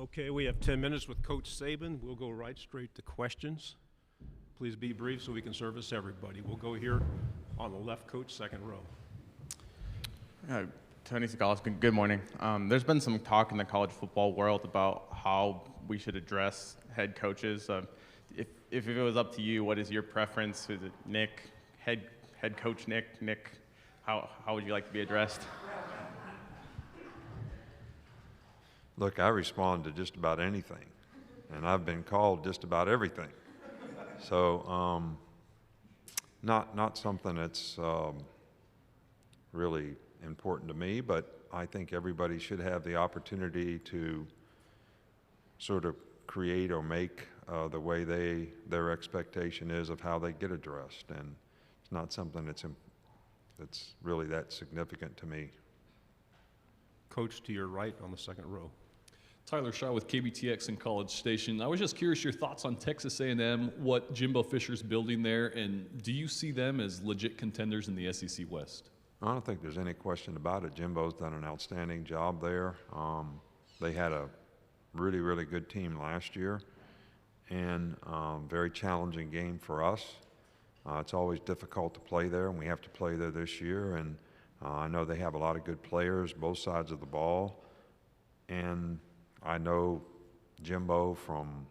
Okay, we have 10 minutes with Coach Saban. We'll go right straight to questions. Please be brief so we can service everybody. We'll go here on the left, Coach, second row. Tony Sagalas, good morning. There's been some talk in the college football world about how we should address head coaches. If it was up to you, what is your preference? Is it Nick, head coach Nick? How would you like to be addressed? Look, I respond to just about anything, and I've been called just about everything. So not something that's really important to me, but I think everybody should have the opportunity to sort of create or make the way their expectation is of how they get addressed, and it's not something that's really that significant to me. Coach, to your right on the second row. Tyler Shaw with KBTX and College Station. I was just curious your thoughts on Texas A&M, what Jimbo Fisher's building there, and do you see them as legit contenders in the SEC West? I don't think there's any question about it. Jimbo's done an outstanding job there. They had a really, really good team last year, and very challenging game for us. It's always difficult to play there, and we have to play there this year. And I know they have a lot of good players, both sides of the ball. And I know Jimbo from,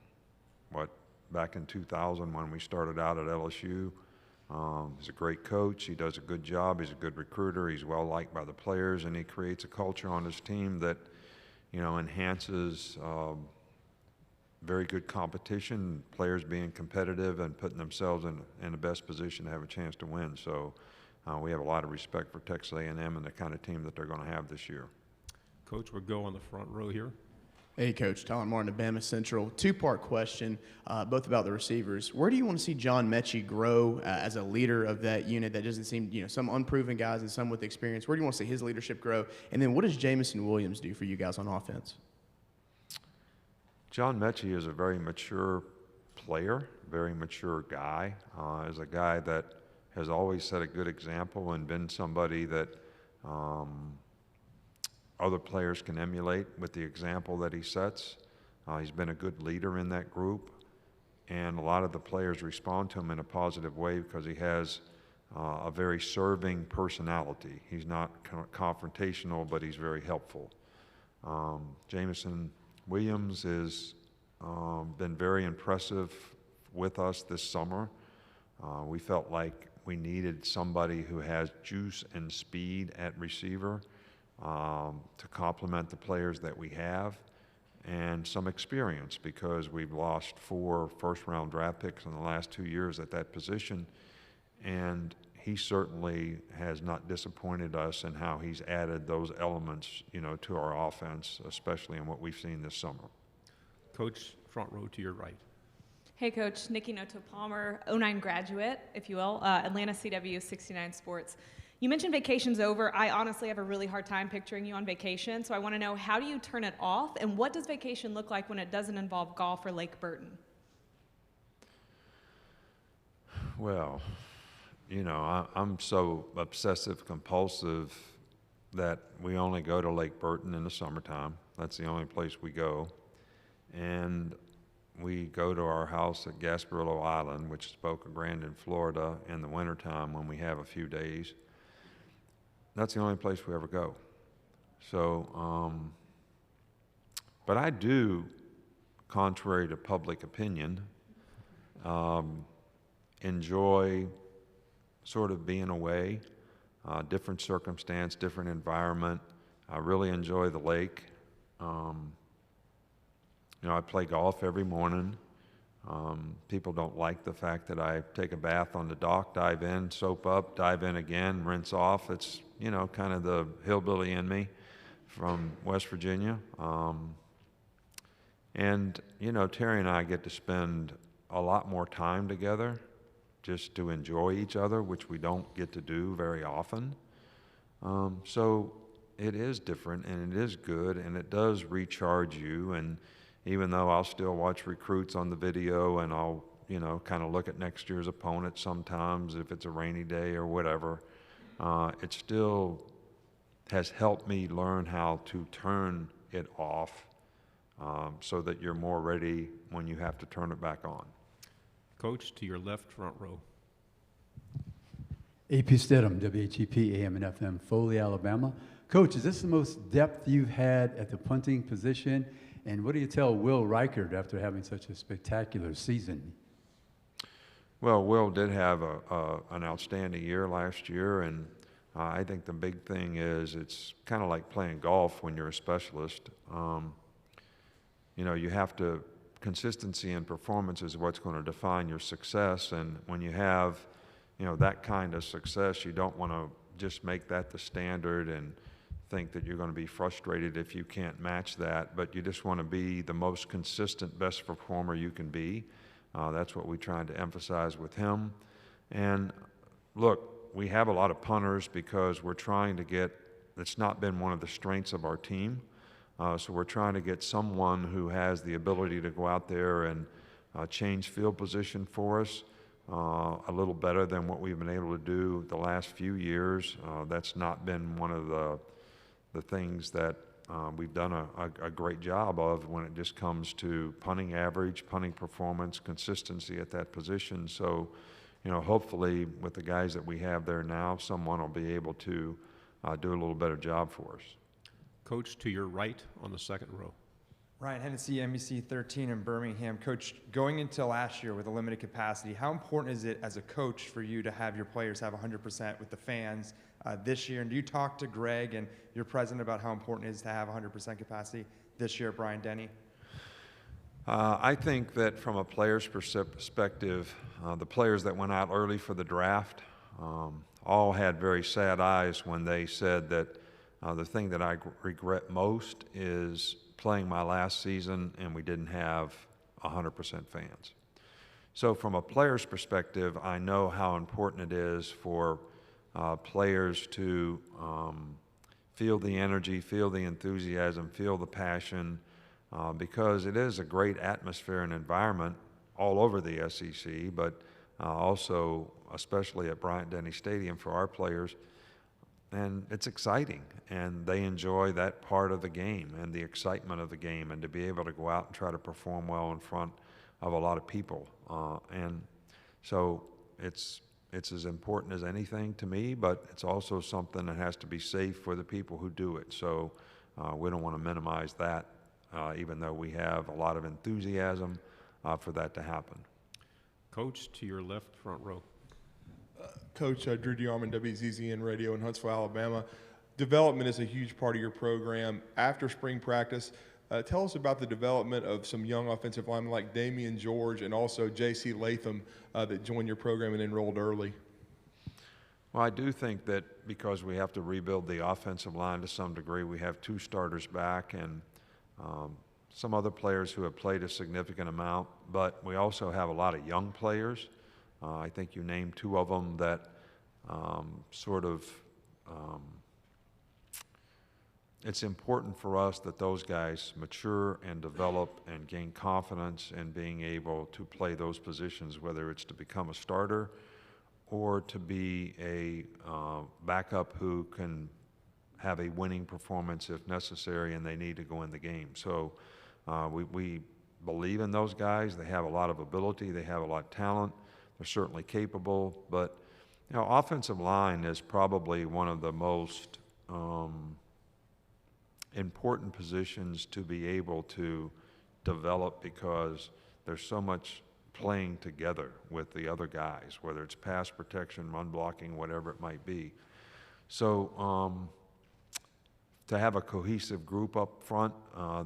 back in 2000 when we started out at LSU. He's a great coach. He does a good job. He's a good recruiter. He's well liked by the players, and he creates a culture on his team that, enhances very good competition, players being competitive and putting themselves in the best position to have a chance to win. So we have a lot of respect for Texas A&M and the kind of team that they're going to have this year. Coach, we'll go on the front row here. Hey, Coach. Tyler Martin of Bama Central. Two-part question, both about the receivers. Where do you want to see John Mechie grow as a leader of that unit that doesn't seem, some unproven guys and some with experience? Where do you want to see his leadership grow? And then what does Jamison Williams do for you guys on offense? John Mechie is a very mature player, very mature guy. Is a guy that has always set a good example and been somebody that other players can emulate with the example that he sets. He's been a good leader in that group, and a lot of the players respond to him in a positive way because he has a very serving personality. He's not confrontational, but he's very helpful. Jamison Williams has been very impressive with us this summer. We felt like we needed somebody who has juice and speed at receiver to complement the players that we have, and some experience because we've lost 4 first-round draft picks in the last 2 years at that position, and he certainly has not disappointed us in how he's added those elements, to our offense, especially in what we've seen this summer. Coach, front row to your right. Hey, Coach. Nikki Noto-Palmer, 09 graduate, if you will, Atlanta CW 69 Sports. You mentioned vacation's over. I honestly have a really hard time picturing you on vacation, so I want to know, how do you turn it off, and what does vacation look like when it doesn't involve golf or Lake Burton? Well, I'm so obsessive compulsive that we only go to Lake Burton in the summertime. That's the only place we go. And we go to our house at Gasparillo Island, which is Boca Grande in Florida, in the wintertime when we have a few days. That's the only place we ever go. So, but I do, contrary to public opinion, enjoy sort of being away, different circumstance, different environment. I really enjoy the lake. I play golf every morning. People don't like the fact that I take a bath on the dock, dive in, soap up, dive in again, rinse off. It's, kind of the hillbilly in me from West Virginia. And, Terry and I get to spend a lot more time together just to enjoy each other, which we don't get to do very often. So it is different, and it is good, and it does recharge you. And even though I'll still watch recruits on the video, and I'll, kind of look at next year's opponent sometimes if it's a rainy day or whatever, it still has helped me learn how to turn it off so that you're more ready when you have to turn it back on. Coach, to your left front row. AP Stidham, WHEP, AM and FM, Foley, Alabama. Coach, is this the most depth you've had at the punting position? And what do you tell Will Reichert after having such a spectacular season? Well, Will did have an outstanding year last year, and I think the big thing is it's kind of like playing golf when you're a specialist. You know, you have to, consistency and performance is what's going to define your success, and when you have, you know, that kind of success, you don't want to just make that the standard and think that you're going to be frustrated if you can't match that, but you just want to be the most consistent, best performer you can be. That's what we tried to emphasize with him. And look, we have a lot of punters because we're trying to get, it's not been one of the strengths of our team. So we're trying to get someone who has the ability to go out there and change field position for us a little better than what we've been able to do the last few years. That's not been one of the things that we've done a great job of when it just comes to punting average, punting performance, consistency at that position. So, you know, hopefully with the guys that we have there now, someone will be able to do a little better job for us. Coach, to your right on the second row. Ryan Hennessy, NBC 13 in Birmingham. Coach, going into last year with a limited capacity, how important is it as a coach for you to have your players have 100% with the fans this year? And do you talk to Greg and your president about how important it is to have 100% capacity this year at Bryant-Denny? I think that from a player's perspective, the players that went out early for the draft all had very sad eyes when they said that the thing that I regret most is playing my last season and we didn't have 100% fans. So from a player's perspective, I know how important it is for players to feel the energy, feel the enthusiasm, feel the passion, because it is a great atmosphere and environment all over the SEC, but also especially at Bryant-Denny Stadium for our players. And it's exciting, and they enjoy that part of the game and the excitement of the game, and to be able to go out and try to perform well in front of a lot of people. And so it's as important as anything to me, but it's also something that has to be safe for the people who do it. So we don't want to minimize that, even though we have a lot of enthusiasm for that to happen. Coach, to your left front row. Coach Drew DeArmond, WZZN Radio in Huntsville, Alabama. Development is a huge part of your program. After spring practice, tell us about the development of some young offensive linemen like Damian George and also J.C. Latham that joined your program and enrolled early. Well, I do think that because we have to rebuild the offensive line to some degree, we have 2 starters back and some other players who have played a significant amount, but we also have a lot of young players. I think you named 2 of them that it's important for us that those guys mature and develop and gain confidence in being able to play those positions, whether it's to become a starter or to be a backup who can have a winning performance if necessary and they need to go in the game. So we believe in those guys. They have a lot of ability. They have a lot of talent. They're certainly capable, but you know, offensive line is probably one of the most important positions to be able to develop because there's so much playing together with the other guys, whether it's pass protection, run blocking, whatever it might be. So to have a cohesive group up front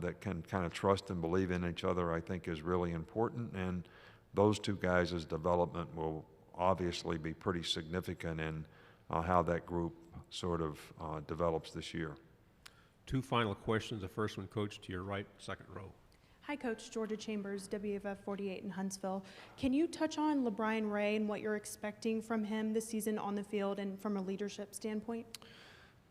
that can kind of trust and believe in each other, I think is really important. And those 2 guys' development will obviously be pretty significant in how that group sort of develops this year. 2 final questions. The first one, Coach, to your right, second row. Hi, Coach. Georgia Chambers, WFF 48 in Huntsville. Can you touch on LeBron Ray and what you're expecting from him this season on the field and from a leadership standpoint?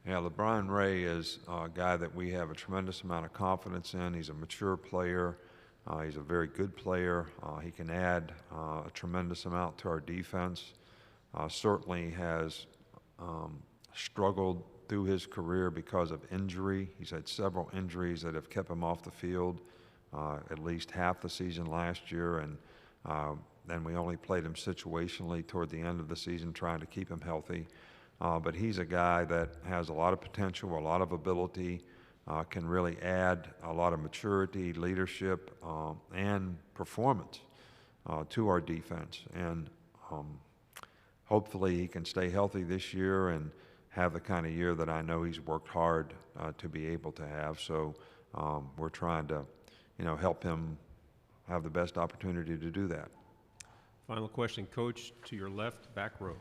Yeah, LeBron Ray is a guy that we have a tremendous amount of confidence in. He's a mature player. He's a very good player. He can add a tremendous amount to our defense. Certainly has struggled through his career because of injury. He's had several injuries that have kept him off the field at least half the season last year, and then we only played him situationally toward the end of the season, trying to keep him healthy. But he's a guy that has a lot of potential, a lot of ability, can really add a lot of maturity, leadership, and performance to our defense. And hopefully he can stay healthy this year and have the kind of year that I know he's worked hard to be able to have. So we're trying to, help him have the best opportunity to do that. Final question, Coach, to your left, back row.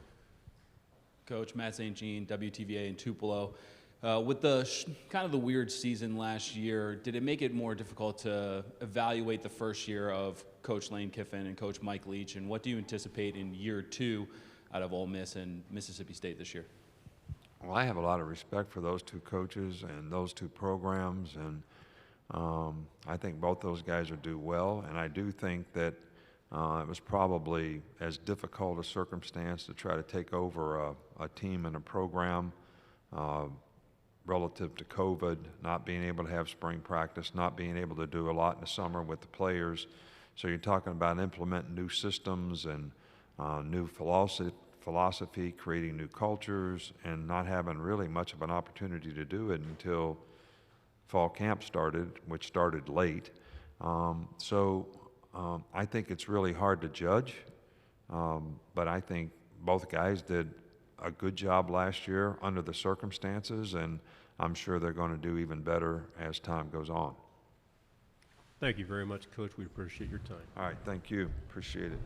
Coach, Matt St. Jean, WTVA in Tupelo. With the kind of the weird season last year, did it make it more difficult to evaluate the first year of Coach Lane Kiffin and Coach Mike Leach, and what do you anticipate in year 2 out of Ole Miss and Mississippi State this year? Well, I have a lot of respect for those two coaches and those two programs, and I think both those guys will do well, and I do think that it was probably as difficult a circumstance to try to take over a team and a program relative to COVID, not being able to have spring practice, not being able to do a lot in the summer with the players. So you're talking about implementing new systems and new philosophy, creating new cultures, and not having really much of an opportunity to do it until fall camp started, which started late. I think it's really hard to judge, but I think both guys did a good job last year under the circumstances, and I'm sure they're going to do even better as time goes on. Thank you very much, Coach. We appreciate your time. All right, thank you. Appreciate it.